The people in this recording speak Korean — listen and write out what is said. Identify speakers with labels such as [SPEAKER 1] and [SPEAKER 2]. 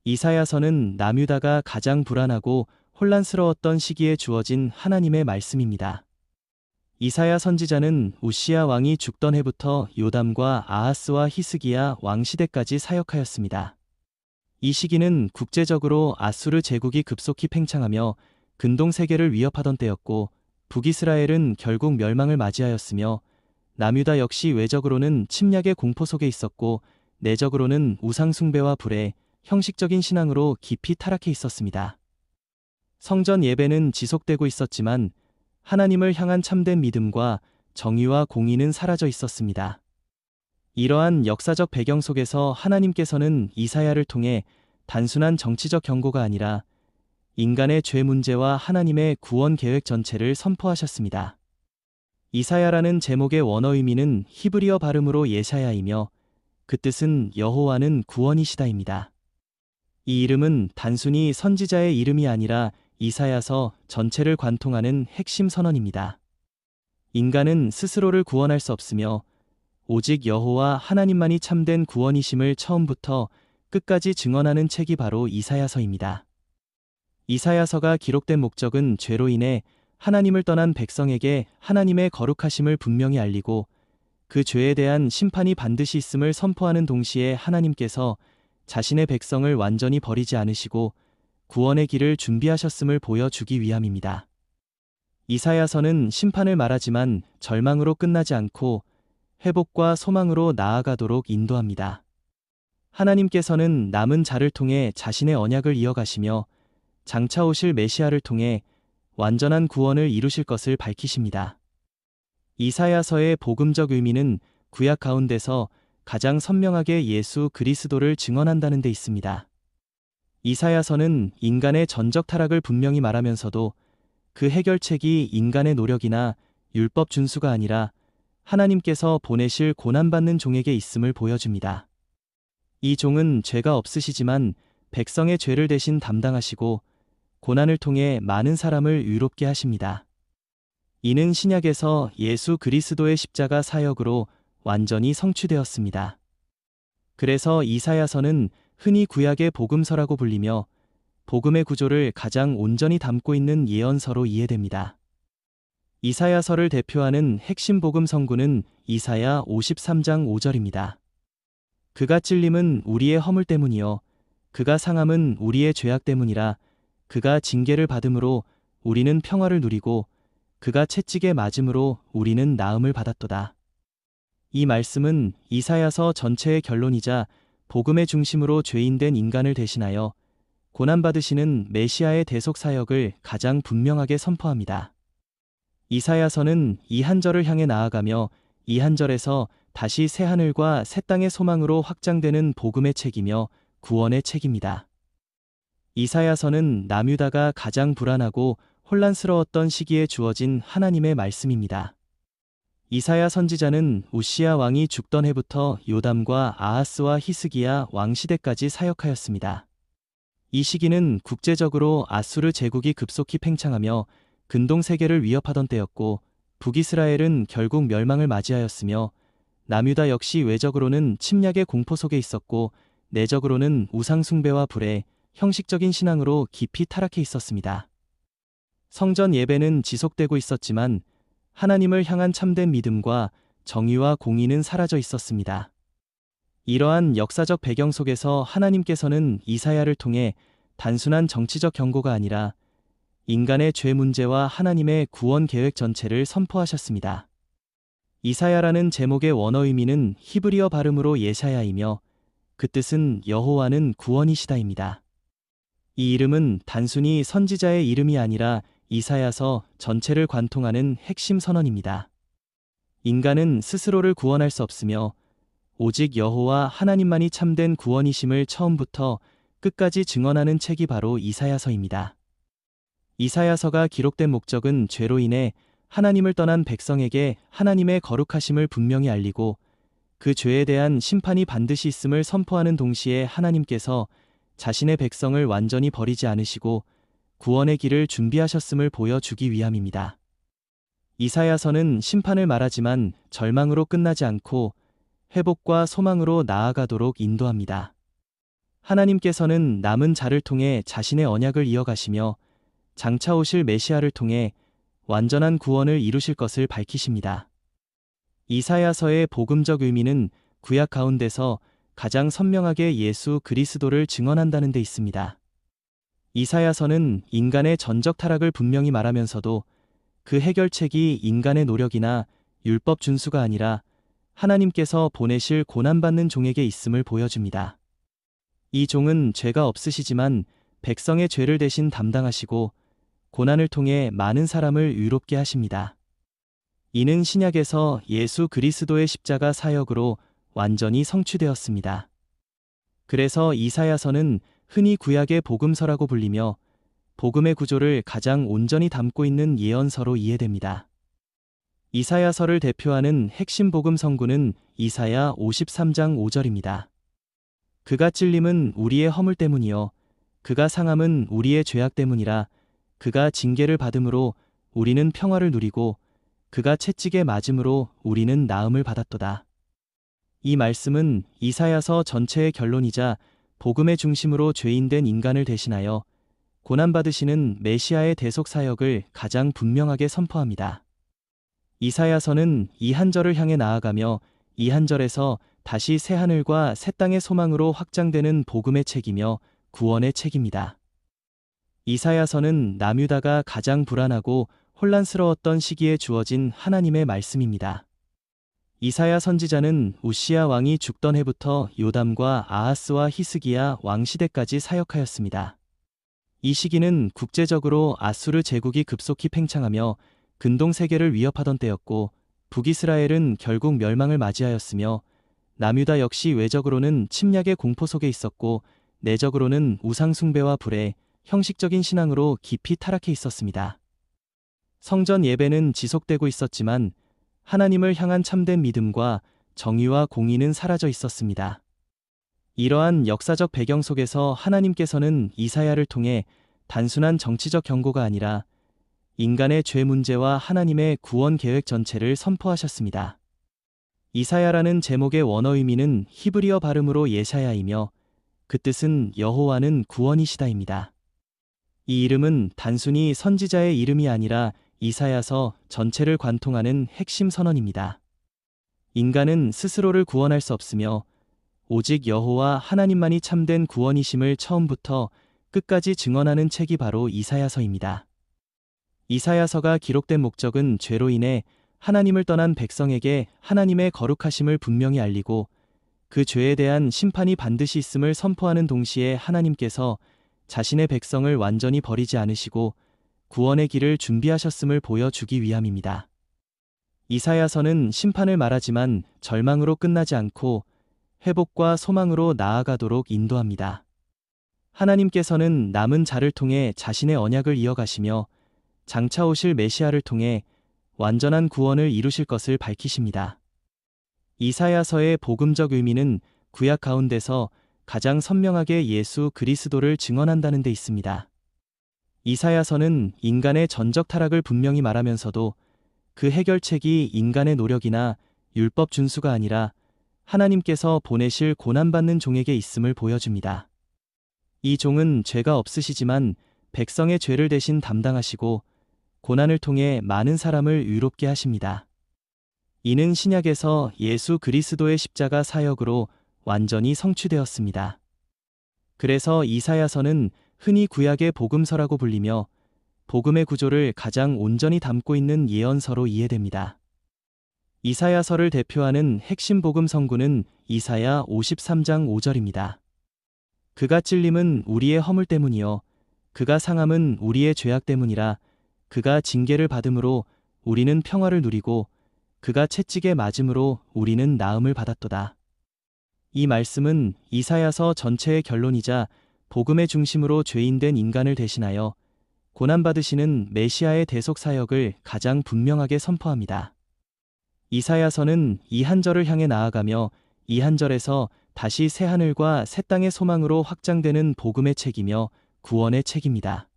[SPEAKER 1] 이사야서는 남유다가 가장 불안하고 혼란스러웠던 시기에 주어진 하나님의 말씀입니다. 이사야 선지자는 우시야 왕이 죽던 해부터 요담과 아하스와 히스기야 왕 시대까지 사역하였습니다. 이 시기는 국제적으로 아수르 제국이 급속히 팽창하며 근동 세계를 위협하던 때였고, 북이스라엘은 결국 멸망을 맞이하였으며, 남유다 역시 외적으로는 침략의 공포 속에 있었고, 내적으로는 우상 숭배와 불의 형식적인 신앙으로 깊이 타락해 있었습니다. 성전 예배는 지속되고 있었지만 하나님을 향한 참된 믿음과 정의와 공의는 사라져 있었습니다. 이러한 역사적 배경 속에서 하나님께서는 이사야를 통해 단순한 정치적 경고가 아니라 인간의 죄 문제와 하나님의 구원 계획 전체를 선포하셨습니다. 이사야라는 제목의 원어 의미는 히브리어 발음으로 예샤야이며, 그 뜻은 여호와는 구원이시다입니다. 이 이름은 단순히 선지자의 이름이 아니라 이사야서 전체를 관통하는 핵심 선언입니다. 인간은 스스로를 구원할 수 없으며 오직 여호와 하나님만이 참된 구원이심을 처음부터 끝까지 증언하는 책이 바로 이사야서입니다. 이사야서가 기록된 목적은 죄로 인해 하나님을 떠난 백성에게 하나님의 거룩하심을 분명히 알리고, 그 죄에 대한 심판이 반드시 있음을 선포하는 동시에 하나님께서 자신의 백성을 완전히 버리지 않으시고 구원의 길을 준비하셨음을 보여주기 위함입니다. 이사야서는 심판을 말하지만 절망으로 끝나지 않고 회복과 소망으로 나아가도록 인도합니다. 하나님께서는 남은 자를 통해 자신의 언약을 이어가시며 장차 오실 메시아를 통해 완전한 구원을 이루실 것을 밝히십니다. 이사야서의 복음적 의미는 구약 가운데서 가장 선명하게 예수 그리스도를 증언한다는 데 있습니다. 이사야서는 인간의 전적 타락을 분명히 말하면서도 그 해결책이 인간의 노력이나 율법 준수가 아니라 하나님께서 보내실 고난받는 종에게 있음을 보여줍니다. 이 종은 죄가 없으시지만 백성의 죄를 대신 담당하시고 고난을 통해 많은 사람을 의롭게 하십니다. 이는 신약에서 예수 그리스도의 십자가 사역으로 완전히 성취되었습니다. 그래서 이사야서는 흔히 구약의 복음서라고 불리며 복음의 구조를 가장 온전히 담고 있는 예언서로 이해됩니다. 이사야서를 대표하는 핵심 복음 성구는 이사야 53장 5절입니다. 그가 찔림은 우리의 허물 때문이요 그가 상함은 우리의 죄악 때문이라. 그가 징계를 받음으로 우리는 평화를 누리고 그가 채찍에 맞음으로 우리는 나음을 받았도다. 이 말씀은 이사야서 전체의 결론이자 복음의 중심으로 죄인된 인간을 대신하여 고난받으시는 메시아의 대속 사역을 가장 분명하게 선포합니다. 이사야서는 이 한 절을 향해 나아가며 이 한 절에서 다시 새 하늘과 새 땅의 소망으로 확장되는 복음의 책이며 구원의 책입니다. 이사야서는 남유다가 가장 불안하고 혼란스러웠던 시기에 주어진 하나님의 말씀입니다. 이사야 선지자는 우시야 왕이 죽던 해부터 요담과 아하스와 히스기야 왕 시대까지 사역하였습니다. 이 시기는 국제적으로 아수르 제국이 급속히 팽창하며 근동 세계를 위협하던 때였고, 북이스라엘은 결국 멸망을 맞이하였으며, 남유다 역시 외적으로는 침략의 공포 속에 있었고, 내적으로는 우상 숭배와 불의 형식적인 신앙으로 깊이 타락해 있었습니다. 성전 예배는 지속되고 있었지만 하나님을 향한 참된 믿음과 정의와 공의는 사라져 있었습니다. 이러한 역사적 배경 속에서 하나님께서는 이사야를 통해 단순한 정치적 경고가 아니라 인간의 죄 문제와 하나님의 구원 계획 전체를 선포하셨습니다. 이사야라는 제목의 원어 의미는 히브리어 발음으로 예샤야이며, 그 뜻은 여호와는 구원이시다입니다. 이 이름은 단순히 선지자의 이름이 아니라 이사야서 전체를 관통하는 핵심 선언입니다. 인간은 스스로를 구원할 수 없으며 오직 여호와 하나님만이 참된 구원이심을 처음부터 끝까지 증언하는 책이 바로 이사야서입니다. 이사야서가 기록된 목적은 죄로 인해 하나님을 떠난 백성에게 하나님의 거룩하심을 분명히 알리고, 그 죄에 대한 심판이 반드시 있음을 선포하는 동시에 하나님께서 자신의 백성을 완전히 버리지 않으시고 구원의 길을 준비하셨음을 보여주기 위함입니다. 이사야서는 심판을 말하지만 절망으로 끝나지 않고 회복과 소망으로 나아가도록 인도합니다. 하나님께서는 남은 자를 통해 자신의 언약을 이어가시며 장차 오실 메시아를 통해 완전한 구원을 이루실 것을 밝히십니다. 이사야서의 복음적 의미는 구약 가운데서 가장 선명하게 예수 그리스도를 증언한다는 데 있습니다. 이사야서는 인간의 전적 타락을 분명히 말하면서도 그 해결책이 인간의 노력이나 율법 준수가 아니라 하나님께서 보내실 고난받는 종에게 있음을 보여줍니다. 이 종은 죄가 없으시지만 백성의 죄를 대신 담당하시고 고난을 통해 많은 사람을 의롭게 하십니다. 이는 신약에서 예수 그리스도의 십자가 사역으로 완전히 성취되었습니다. 그래서 이사야서는 흔히 구약의 복음서라고 불리며 복음의 구조를 가장 온전히 담고 있는 예언서로 이해됩니다. 이사야서를 대표하는 핵심 복음 성구는 이사야 53장 5절입니다. 그가 찔림은 우리의 허물 때문이요 그가 상함은 우리의 죄악 때문이라. 그가 징계를 받음으로 우리는 평화를 누리고 그가 채찍에 맞음으로 우리는 나음을 받았도다. 이 말씀은 이사야서 전체의 결론이자 복음의 중심으로 죄인된 인간을 대신하여 고난받으시는 메시아의 대속 사역을 가장 분명하게 선포합니다. 이사야서는 이 한 절을 향해 나아가며 이 한 절에서 다시 새 하늘과 새 땅의 소망으로 확장되는 복음의 책이며 구원의 책입니다. 이사야서는 남유다가 가장 불안하고 혼란스러웠던 시기에 주어진 하나님의 말씀입니다. 이사야 선지자는 우시야 왕이 죽던 해부터 요담과 아하스와 히스기야 왕 시대까지 사역하였습니다. 이 시기는 국제적으로 아수르 제국이 급속히 팽창하며 근동 세계를 위협하던 때였고 북이스라엘은 결국 멸망을 맞이하였으며 남유다 역시 외적으로는 침략의 공포 속에 있었고 내적으로는 우상 숭배와 불에 형식적인 신앙으로 깊이 타락해 있었습니다. 성전 예배는 지속되고 있었지만 하나님을 향한 참된 믿음과 정의와 공의는 사라져 있었습니다. 이러한 역사적 배경 속에서 하나님께서는 이사야를 통해 단순한 정치적 경고가 아니라 인간의 죄 문제와 하나님의 구원 계획 전체를 선포하셨습니다. 이사야라는 제목의 원어 의미는 히브리어 발음으로 예샤야이며 그 뜻은 여호와는 구원이시다입니다. 이 이름은 단순히 선지자의 이름이 아니라 이사야서 전체를 관통하는 핵심 선언입니다. 인간은 스스로를 구원할 수 없으며 오직 여호와 하나님만이 참된 구원이심을 처음부터 끝까지 증언하는 책이 바로 이사야서입니다. 이사야서가 기록된 목적은 죄로 인해 하나님을 떠난 백성에게 하나님의 거룩하심을 분명히 알리고 그 죄에 대한 심판이 반드시 있음을 선포하는 동시에 하나님께서 자신의 백성을 완전히 버리지 않으시고 구원의 길을 준비하셨음을 보여주기 위함입니다. 이사야서는 심판을 말하지만 절망으로 끝나지 않고 회복과 소망으로 나아가도록 인도합니다. 하나님께서는 남은 자를 통해 자신의 언약을 이어가시며 장차 오실 메시아를 통해 완전한 구원을 이루실 것을 밝히십니다. 이사야서의 복음적 의미는 구약 가운데서 가장 선명하게 예수 그리스도를 증언한다는 데 있습니다. 이사야서는 인간의 전적 타락을 분명히 말하면서도 그 해결책이 인간의 노력이나 율법 준수가 아니라 하나님께서 보내실 고난받는 종에게 있음을 보여줍니다. 이 종은 죄가 없으시지만 백성의 죄를 대신 담당하시고 고난을 통해 많은 사람을 의롭게 하십니다. 이는 신약에서 예수 그리스도의 십자가 사역으로 완전히 성취되었습니다. 그래서 이사야서는 흔히 구약의 복음서라고 불리며 복음의 구조를 가장 온전히 담고 있는 예언서로 이해됩니다. 이사야서를 대표하는 핵심 복음 성구는 이사야 53장 5절입니다. 그가 찔림은 우리의 허물 때문이요 그가 상함은 우리의 죄악 때문이라. 그가 징계를 받음으로 우리는 평화를 누리고 그가 채찍에 맞음으로 우리는 나음을 받았도다. 이 말씀은 이사야서 전체의 결론이자 복음의 중심으로 죄인된 인간을 대신하여 고난받으시는 메시아의 대속 사역을 가장 분명하게 선포합니다. 이사야서는 이 한 절을 향해 나아가며 이 한 절에서 다시 새 하늘과 새 땅의 소망으로 확장되는 복음의 책이며 구원의 책입니다.